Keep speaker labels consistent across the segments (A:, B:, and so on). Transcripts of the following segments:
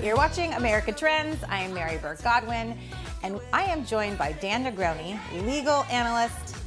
A: You're watching America Trends. I am Mary Burt-Godwin, and I am joined by Dan Negroni, legal analyst,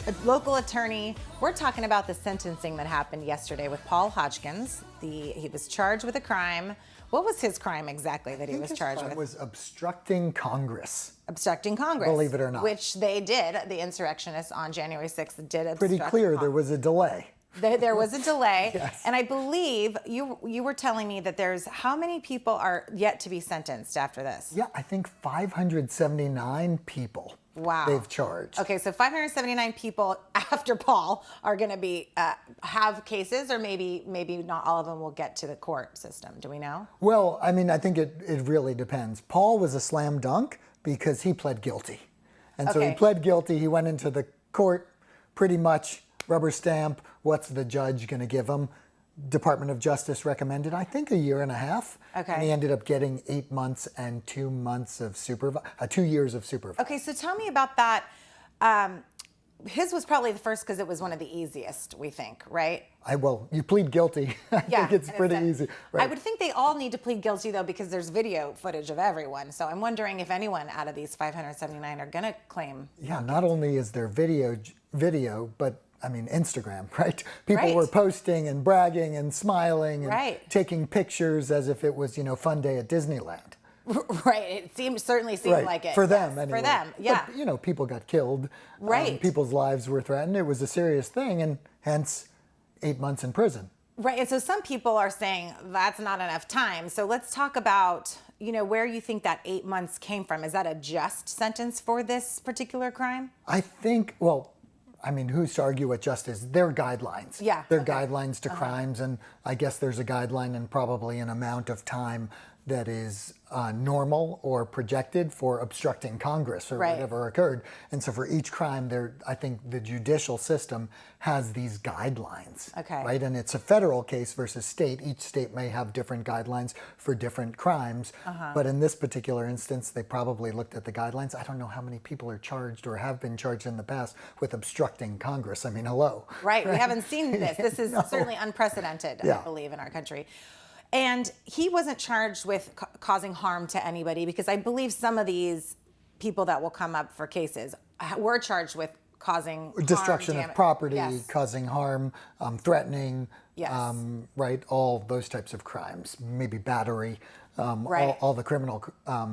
A: a local attorney. We're talking about the sentencing that happened yesterday with Paul Hodgkins. He was charged with a crime. What was his crime exactly that he was charged with?
B: It was obstructing Congress.
A: Obstructing Congress.
B: Believe it or not.
A: Which they did. The insurrectionists on January 6th did obstruct
B: Pretty clear
A: Congress.
B: there was a delay.
A: There was a delay.
B: Yes.
A: And I believe you were telling me that there's how many people are yet to be sentenced after this?
B: Yeah, I think 579 people.
A: Wow.
B: They've charged.
A: Okay, so 579 people after Paul are going to be have cases, or maybe not all of them will get to the court system. Do we know?
B: Well, I mean, I think it really depends. Paul was a slam dunk because he pled guilty. And so he pled guilty. He went into the court pretty much rubber stamp. What's the judge going to give him? Department of Justice recommended, I think, 1.5 years.
A: Okay.
B: And he ended up getting 8 months and 2 months of 2 years of supervision.
A: Okay, so tell me about that. His was probably the first because it was one of the easiest, we think, right?
B: Well, you plead guilty. I think it's pretty easy. Right?
A: I would think they all need to plead guilty, though, because there's video footage of everyone. So I'm wondering if anyone out of these 579 are going to claim.
B: Yeah, not only is there video, but I mean, Instagram, right? People were posting and bragging and smiling and taking pictures as if it was, fun day at Disneyland.
A: Right. It certainly seemed like it.
B: For them, anyway.
A: For them, yeah.
B: But, people got killed.
A: Right.
B: People's lives were threatened. It was a serious thing, and hence 8 months in prison.
A: Right. And so some people are saying that's not enough time. So let's talk about, where you think that 8 months came from. Is that a just sentence for this particular crime?
B: I think, who's to argue what just is? They're guidelines.
A: Yeah.
B: They're guidelines to crimes, and I guess there's a guideline and probably an amount of time that is normal or projected for obstructing Congress or whatever occurred. And so for each crime, I think the judicial system has these guidelines.
A: Okay.
B: Right? And it's a federal case versus state. Each state may have different guidelines for different crimes. But in this particular instance, they probably looked at the guidelines. I don't know how many people are charged or have been charged in the past with obstructing Congress. I mean, hello.
A: Right. We haven't seen this. This is certainly unprecedented, I believe, in our country. And he wasn't charged with causing harm to anybody, because I believe some of these people that will come up for cases were charged with causing
B: destruction
A: harm,
B: of property, causing harm, threatening, right? All those types of crimes, maybe battery, all the criminal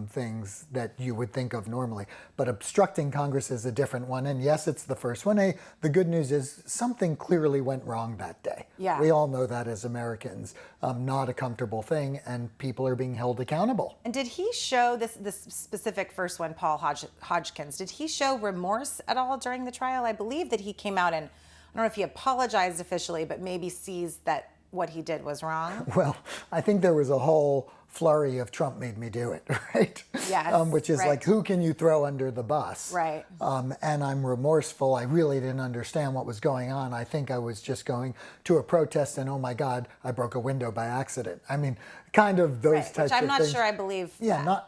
B: things that you would think of normally. But obstructing Congress is a different one. And yes, it's the first one. The good news is something clearly went wrong that day.
A: Yeah.
B: We all know that as Americans. Not a comfortable thing, and people are being held accountable.
A: And did he show this specific first one, Paul Hodgkins, did he show remorse at all during the trial? I believe that he came out and, I don't know if he apologized officially, but maybe sees that what he did was wrong.
B: Well, I think there was a whole flurry of Trump made me do it, right?
A: Yes.
B: Which is like, who can you throw under the bus?
A: Right.
B: And I'm remorseful. I really didn't understand what was going on. I think I was just going to a protest and, oh my God, I broke a window by accident. I mean, kind of those types of things.
A: Which I'm not sure I believe.
B: Yeah,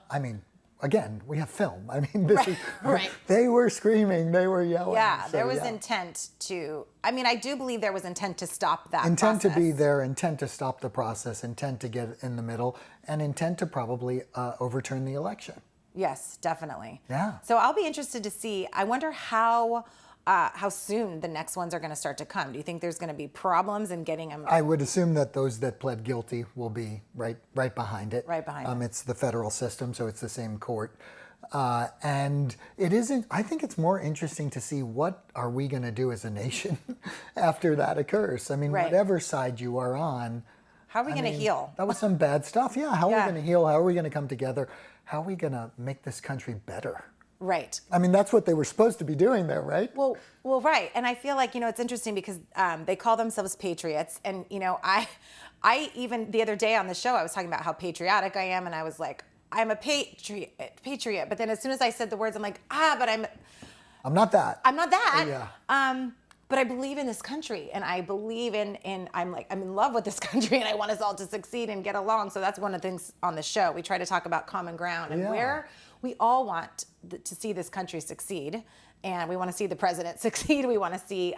B: again, we have film. I mean, they were screaming, they were yelling.
A: Yeah, so, there was intent to, I do believe there was intent to stop that
B: intent
A: process.
B: To be there, intent to stop the process, intent to get in the middle, and intent to probably overturn the election.
A: Yes, definitely.
B: Yeah.
A: So I'll be interested to see, I wonder how soon the next ones are going to start to come. Do you think there's going to be problems in getting them?
B: I would assume that those that pled guilty will be right behind it.
A: Right behind it.
B: It's the federal system, so it's the same court. And it isn't, I think it's more interesting to see what are we going to do as a nation after that occurs. I mean, whatever side you are on.
A: How are we going to heal?
B: That was some bad stuff. Yeah, how are we going to heal? How are we going to come together? How are we going to make this country better?
A: Right.
B: I mean, that's what they were supposed to be doing there, right?
A: Well, right. And I feel like, it's interesting because they call themselves patriots. And, I even the other day on the show, I was talking about how patriotic I am. And I was like, I'm a patriot. But then as soon as I said the words, I'm like, but I'm
B: not that.
A: I'm not that.
B: Yeah.
A: But I believe in this country, and I believe I'm in love with this country, and I want us all to succeed and get along. So that's one of the things on the show. We try to talk about common ground and where we all want to see this country succeed, and we want to see the president succeed. We want to see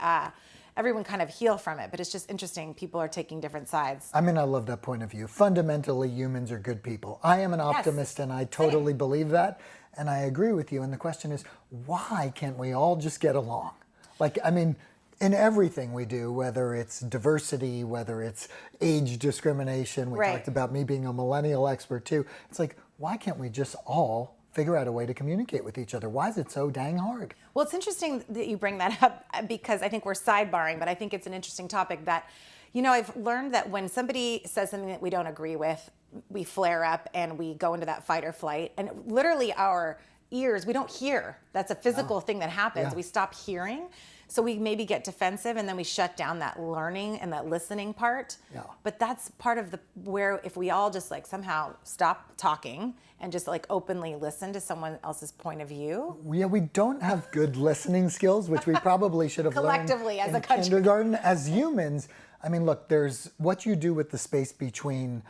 A: everyone kind of heal from it. But it's just interesting. People are taking different sides.
B: I mean, I love that point of view. Fundamentally, humans are good people. I am an optimist, and I totally believe that. And I agree with you. And the question is, why can't we all just get along? Like, I mean, in everything we do, whether it's diversity, whether it's age discrimination, we talked about me being a millennial expert too. It's like, why can't we just all figure out a way to communicate with each other? Why is it so dang hard?
A: Well, it's interesting that you bring that up because I think we're sidebarring, but I think it's an interesting topic that, you know, I've learned that when somebody says something that we don't agree with, we flare up and we go into that fight or flight. And literally our ears, we don't hear. That's a physical thing that happens.
B: Yeah.
A: We stop hearing. So we maybe get defensive and then we shut down that learning and that listening part.
B: Yeah.
A: But that's part of where if we all just like somehow stop talking and just like openly listen to someone else's point of view.
B: Yeah, we don't have good listening skills, which we probably should have
A: collectively
B: learned
A: as a
B: in
A: country.
B: kindergarten. As humans, I mean, look, there's what you do with the space between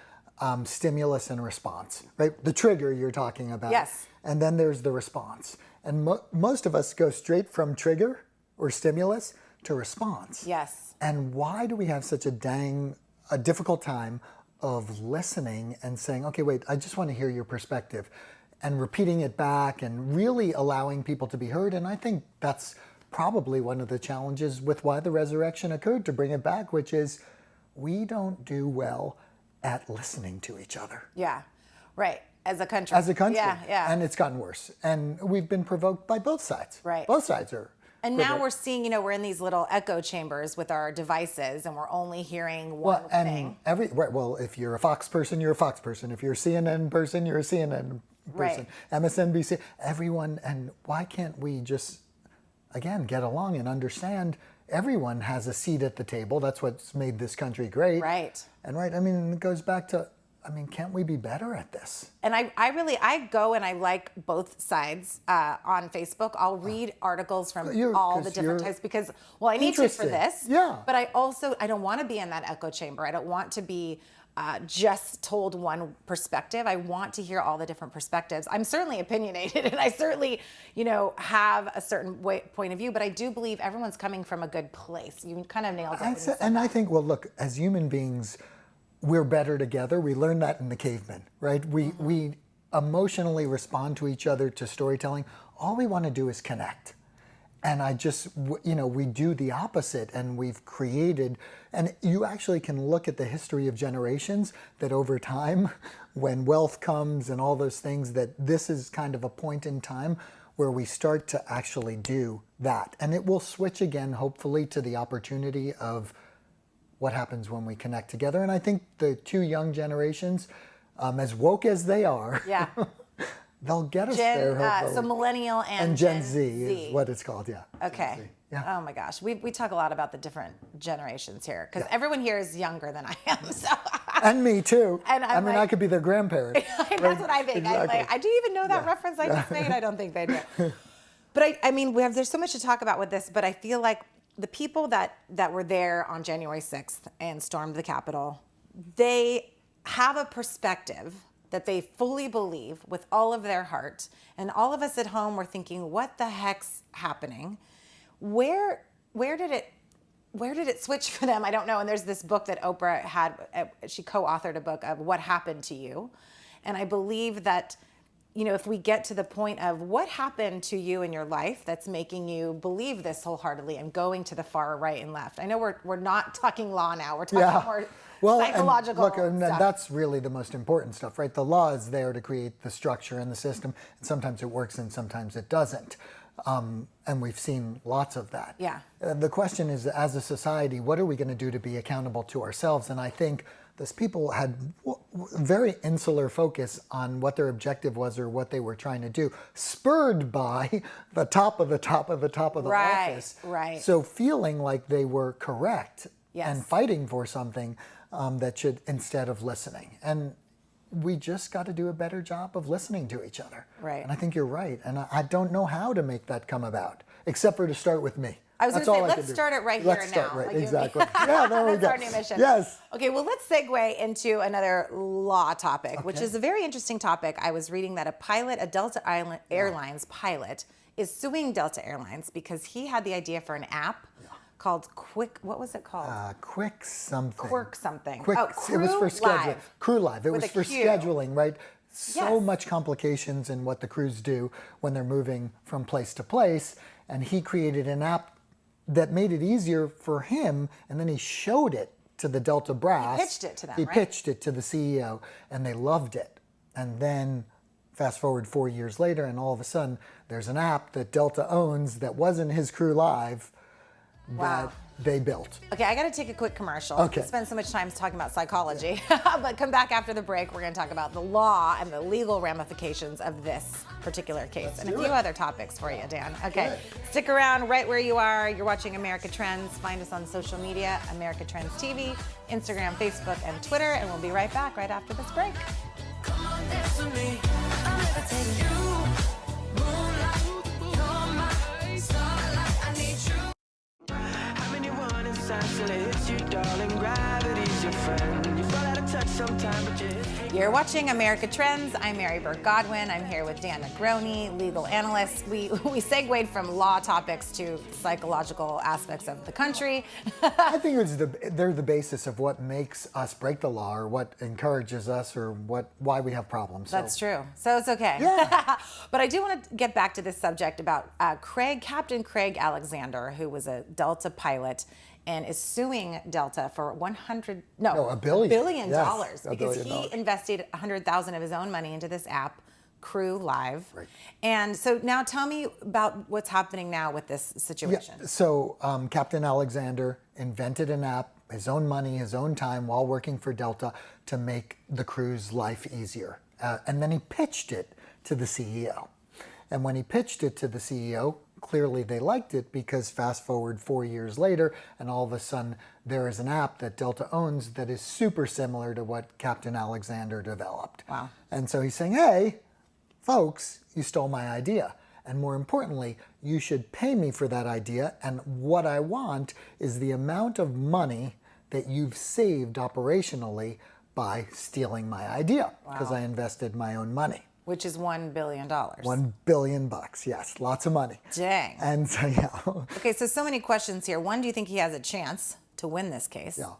B: stimulus and response, right? The trigger you're talking about.
A: Yes.
B: And then there's the response. And most of us go straight from trigger or stimulus to response.
A: Yes.
B: And why do we have such a difficult time of listening and saying, okay, wait, I just want to hear your perspective, and repeating it back and really allowing people to be heard? And I think that's probably one of the challenges with why the resurrection occurred, to bring it back, which is we don't do well at listening to each other.
A: Yeah, right. As a country.
B: As a country.
A: Yeah.
B: And it's gotten worse. And we've been provoked by both sides.
A: Right.
B: Both sides are.
A: And now we're seeing, you know, we're in these little echo chambers with our devices and we're only hearing one thing.
B: Well, if you're a Fox person, you're a Fox person. If you're a CNN person, you're a CNN person.
A: Right.
B: MSNBC, everyone. And why can't we just, again, get along and understand everyone has a seat at the table? That's what's made this country great.
A: Right.
B: And it goes back to, can't we be better at this?
A: And I go and I like both sides on Facebook. I'll read articles from all the different types because, well, I need to for this.
B: Yeah.
A: But I don't want to be in that echo chamber. I don't want to be just told one perspective. I want to hear all the different perspectives. I'm certainly opinionated and I certainly, you know, have a certain point of view, but I do believe everyone's coming from a good place. You kind of nailed it.
B: I think, well, look, as human beings, we're better together. We learned that in the cavemen, right? We emotionally respond to each other, to storytelling. All we want to do is connect. And we do the opposite, and we've created, and you actually can look at the history of generations that over time, when wealth comes and all those things, that this is kind of a point in time where we start to actually do that. And it will switch again, hopefully, to the opportunity of what happens when we connect together. And I think the two young generations, as woke as they are, they'll get us there. Hopefully.
A: So millennial and
B: Gen Z is what it's called, yeah.
A: Okay.
B: Yeah.
A: Oh my gosh. We talk a lot about the different generations here because everyone here is younger than I am. So.
B: And me too.
A: And
B: I could be their grandparent.
A: That's what I think.
B: Exactly.
A: Do you even know that reference I just made? I don't think they do. But there's so much to talk about with this, but I feel like the people that were there on January 6th and stormed the Capitol, they have a perspective that they fully believe with all of their heart. And all of us at home were thinking, what the heck's happening? Where did it switch for them? I don't know. And there's this book that Oprah had, she co-authored a book of What Happened to You. And I believe that, you know, if we get to the point of what happened to you in your life that's making you believe this wholeheartedly and going to the far right and left. I know we're not talking law now. We're talking more psychological
B: and
A: stuff.
B: That's really the most important stuff, right? The law is there to create the structure and the system. And sometimes it works and sometimes it doesn't. And we've seen lots of that.
A: Yeah.
B: The question is, as a society, what are we going to do to be accountable to ourselves? And I think these people had very insular focus on what their objective was or what they were trying to do, spurred by the top of the top of the top of the office.
A: Right.
B: So feeling like they were correct
A: Yes.
B: and fighting for something that should, instead of listening. And we just got to do a better job of listening to each other.
A: Right.
B: And I think you're right. And I don't know how to make that come about, except for to start with me.
A: I was going to say, let's start it right here and now.
B: Right, exactly. Yeah, there we go.
A: That's our new mission.
B: Yes.
A: Okay, well, let's segue into another law topic, which is a very interesting topic. I was reading that a Delta Airlines pilot, is suing Delta Airlines because he had the idea for an app called what was it called?
B: Quick something.
A: Quirk something.
B: Quick,
A: Crew
B: it was for scheduling.
A: Live.
B: Crew Live. It was for scheduling, right? So
A: Yes.
B: much complications in what the crews do when they're moving from place to place. And he created an app that made it easier for him, and then he showed it to the Delta brass.
A: He pitched it to them,
B: He
A: right?
B: pitched it to the CEO, and they loved it. And then fast forward 4 years later, and all of a sudden, there's an app that Delta owns that wasn't his Crew Live that they built.
A: Okay, I got to take a quick commercial.
B: Okay.
A: We spend so much time talking about psychology, but come back after the break. We're going to talk about the law and the legal ramifications of this particular case and a few other topics for you, Dan. Okay, stick around right where you are. You're watching America Trends. Find us on social media, America Trends TV, Instagram, Facebook, and Twitter, and we'll be right back right after this break.
C: Come on, dance with me. I'm levitating you. Moonlight, you're my starlight. I need you. How many want inside till it hits you, darling? Gravity's your friend. You fall out of touch sometime, but
A: You're watching America Trends. I'm Mary Burt-Godwin. I'm here with Dan Negroni, legal analyst. We segued from law topics to psychological aspects of the country.
B: I think they're the basis of what makes us break the law, or what encourages us, or why we have problems.
A: That's true. So it's okay.
B: Yeah.
A: But I do want to get back to this subject about Captain Craig Alexander, who was a Delta pilot and is suing Delta for $1 billion
B: Yes,
A: because
B: $1 billion.
A: he invested $100,000 of his own money into this app, Crew Live.
B: Right.
A: And so now tell me about what's happening now with this situation.
B: Yeah, so Captain Alexander invented an app, his own money, his own time, while working for Delta to make the crew's life easier. And then he pitched it to the CEO. And when he pitched it to the CEO, clearly they liked it, because fast forward 4 years later, and all of a sudden there is an app that Delta owns that is super similar to what Captain Alexander developed.
A: Wow.
B: And so he's saying, hey, folks, you stole my idea. And more importantly, you should pay me for that idea. And what I want is the amount of money that you've saved operationally by stealing my idea, because I invested my own money.
A: Which is $1 billion.
B: $1 billion, yes, lots of money.
A: Dang.
B: And so, yeah.
A: Okay, so many questions here. One, do you think he has a chance to win this case?
B: Yeah.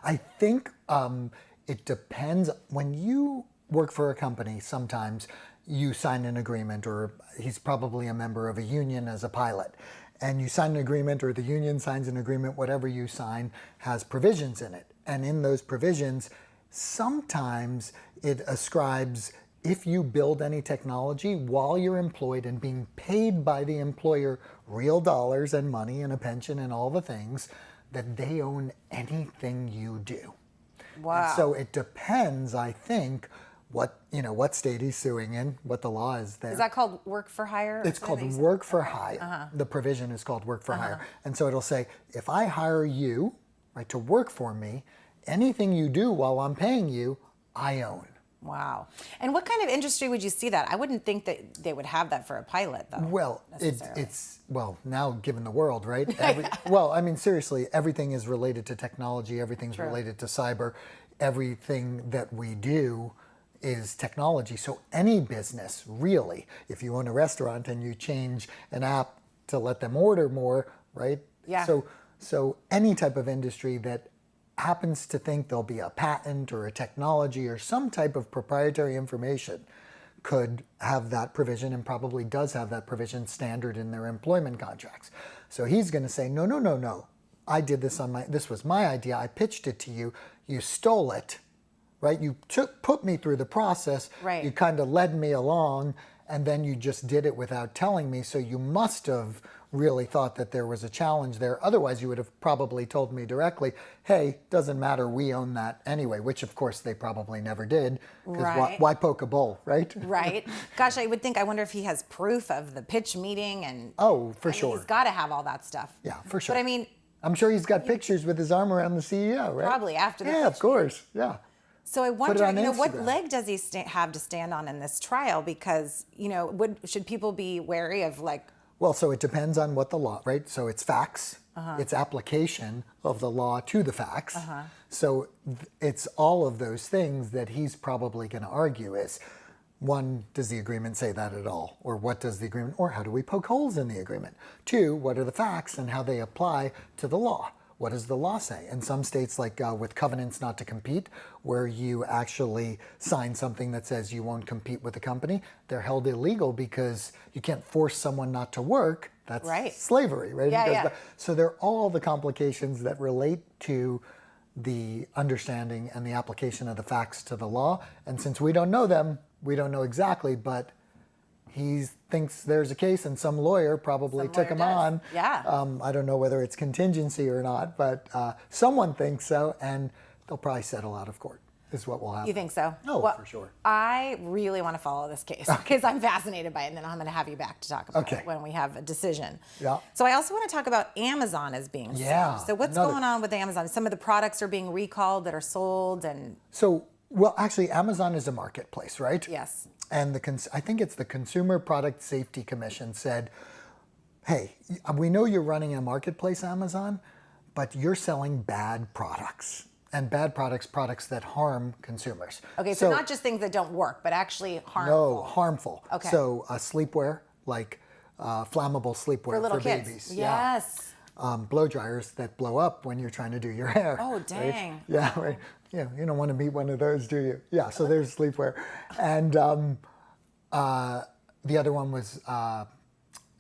B: I think it depends. When you work for a company, sometimes you sign an agreement, or he's probably a member of a union as a pilot, and you sign an agreement, or the union signs an agreement, whatever you sign has provisions in it. And in those provisions, sometimes it ascribes, if you build any technology while you're employed and being paid by the employer real dollars and money and a pension and all the things, that they own anything you do.
A: Wow.
B: And so it depends, I think, what state he's suing in, what the law is there.
A: Is that called work for hire?
B: It's called work for hire. The provision is called work for hire. And so it'll say, if I hire you, right, to work for me, anything you do while I'm paying you, I own.
A: Wow. And what kind of industry would you see that? I wouldn't think that they would have that for a pilot, though.
B: Well,
A: necessarily.
B: it's now given the world, right? Well, I mean, seriously, everything is related to technology. Everything's related to cyber. Everything that we do is technology. So any business, really, if you own a restaurant and you change an app to let them order more, right?
A: Yeah.
B: So any type of industry that happens to think there'll be a patent or a technology or some type of proprietary information could have that provision, and probably does have that provision standard in their employment contracts. So he's going to say, no. I did this this was my idea. I pitched it to you. You stole it, right? You put me through the process.
A: Right.
B: You kind of led me along, and then you just did it without telling me. So you must have really thought that there was a challenge there. Otherwise, you would have probably told me directly, hey, doesn't matter, we own that anyway, which of course they probably never did. Because
A: Right.
B: why poke a bull, right?
A: Right. Gosh, I wonder if he has proof of the pitch meeting and.
B: Oh, for
A: I mean,
B: sure.
A: He's got to have all that stuff.
B: Yeah, for sure.
A: But I mean,
B: I'm sure he's got pictures with his arm around the CEO, right?
A: Probably after the
B: Yeah, of
A: pitch
B: course. Yeah.
A: so I
B: it
A: wonder,
B: on
A: what
B: Instagram.
A: leg does he have to stand on in this trial? Because, should people be wary of
B: Well, so it depends on what the law, right? So it's facts, it's application of the law to the facts. So it's all of those things that he's probably going to argue is, One, does the agreement say that at all? Or what does the agreement, or how do we poke holes in the agreement? Two, what are the facts and how they apply to the law? What does the law say? In some states, like with covenants not to compete, where you actually sign something that says you won't compete with the company, they're held illegal because you can't force someone not to work. That's slavery, right? So there are all the complications that relate to the understanding and the application of the facts to the law. And since we don't know them, we don't know exactly, but he thinks there's a case, and some lawyer probably took him on. I don't know whether it's contingency or not, but someone thinks so, and they'll probably settle out of court, is what will happen.
A: You think so?
B: Oh, well, for sure.
A: I really want to follow this case because I'm fascinated by it, and then I'm going to have you back to talk about it when we have a decision. So I also want to talk about Amazon as being sued. So what's going on with Amazon? Some of the products are being recalled that are sold, and
B: well, actually, Amazon is a marketplace, right?
A: Yes.
B: And I think it's the Consumer Product Safety Commission said, hey, we know you're running a marketplace, Amazon, but you're selling bad products. And bad products that harm consumers.
A: Okay, so not just things that don't work, but actually harmful.
B: No, harmful. Okay. So sleepwear, like flammable sleepwear for
A: little kids.
B: Babies.
A: Yes.
B: Blow dryers that blow up when you're trying to do your hair.
A: Oh, dang.
B: Right? Yeah, right. Yeah, you don't want to meet one of those, do you? Yeah, so there's sleepwear. And the other one was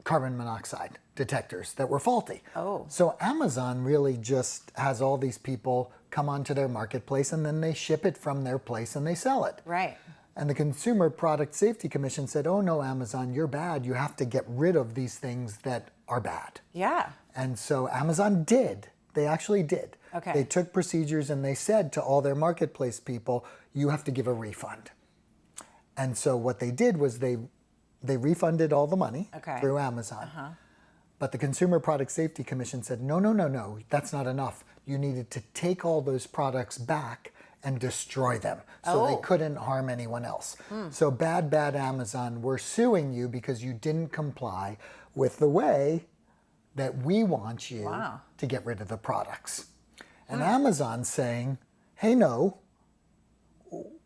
B: carbon monoxide detectors that were faulty.
A: Oh.
B: So Amazon really just has all these people come onto their marketplace, and then they ship it from their place and they sell it.
A: Right.
B: And the Consumer Product Safety Commission said, oh no, Amazon, you're bad. You have to get rid of these things that are bad.
A: Yeah.
B: And so Amazon did. They actually did.
A: Okay.
B: They took procedures and they said to all their marketplace people, you have to give a refund. And so what they did was they refunded all the money through Amazon. But the Consumer Product Safety Commission said, no, that's not enough. You needed to take all those products back and destroy them so they couldn't harm anyone else. So bad Amazon, we're suing you because you didn't comply with the way that we want you to get rid of the products. And Amazon's saying, hey, no,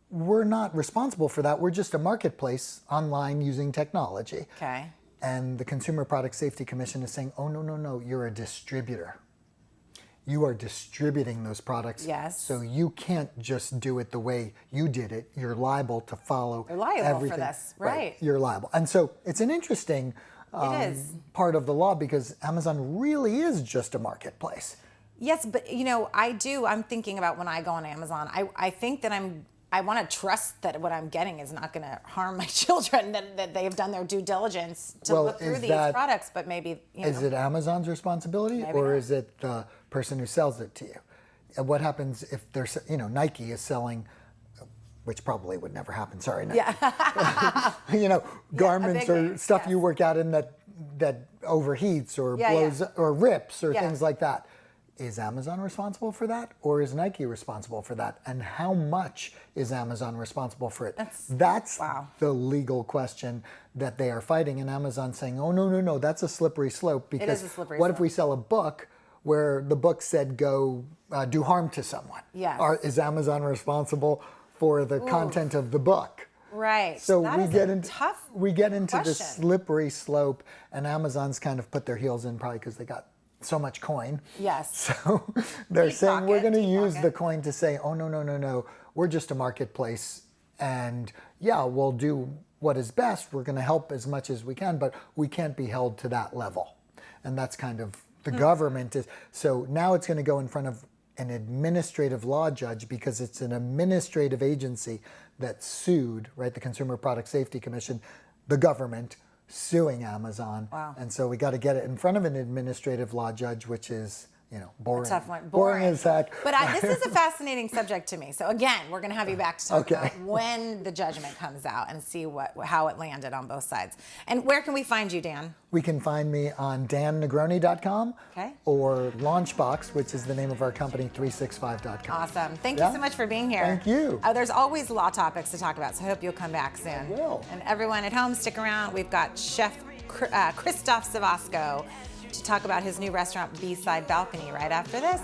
B: we're not responsible for that. We're just a marketplace online using technology.
A: Okay.
B: And the Consumer Product Safety Commission is saying, oh, no, you're a distributor. You are distributing those products.
A: Yes.
B: So you can't just do it the way you did it. You're liable to follow
A: You're liable
B: everything.
A: for this, right.
B: You're liable. And so it's an interesting part of the law because Amazon really is just a marketplace.
A: Yes, but I'm thinking about when I go on Amazon, I think that I want to trust that what I'm getting is not going to harm my children, that they've done their due diligence to look through these products, but maybe,
B: Is it Amazon's responsibility or is it the person who sells it to you? And what happens if there's, Nike is selling, which probably would never happen, sorry, Nike.
A: Yeah.
B: Garments or stuff you work out in that overheats or blows or rips or things like that. Is Amazon responsible for that, or is Nike responsible for that? And how much is Amazon responsible for it? That's the legal question that they are fighting. And Amazon's saying, oh, no, that's a slippery slope. Because
A: it is a slippery
B: what
A: slope.
B: if we sell a book where the book said go do harm to someone?
A: Yes.
B: Is Amazon responsible for the content of the book?
A: Right.
B: So
A: that
B: we
A: is
B: get
A: a
B: into
A: tough
B: this slippery slope, and Amazon's kind of put their heels in probably because they got so much coin.
A: Yes.
B: So they're saying we're going to use the coin to say, oh, no, we're just a marketplace. And we'll do what is best. We're going to help as much as we can, but we can't be held to that level. And that's kind of the government is. So now it's going to go in front of an administrative law judge because it's an administrative agency that sued, right? The Consumer Product Safety Commission, the government, suing Amazon.
A: Wow.
B: And so we got to get it in front of an administrative law judge, which is, boring.
A: A tough one.
B: Boring as heck.
A: But this is a fascinating subject to me. So again, we're going to have you back to talk about when the judgment comes out and see how it landed on both sides. And where can we find you, Dan?
B: We can find me on dannegroni.com or Launchbox, which is the name of our company, 365.com.
A: Awesome. Thank you so much for being here.
B: Thank you.
A: There's always law topics to talk about, so I hope you'll come back soon.
B: I will.
A: And everyone at home, stick around. We've got Chef Christoph Savasco to talk about his new restaurant, B-Side Balcony, right after this.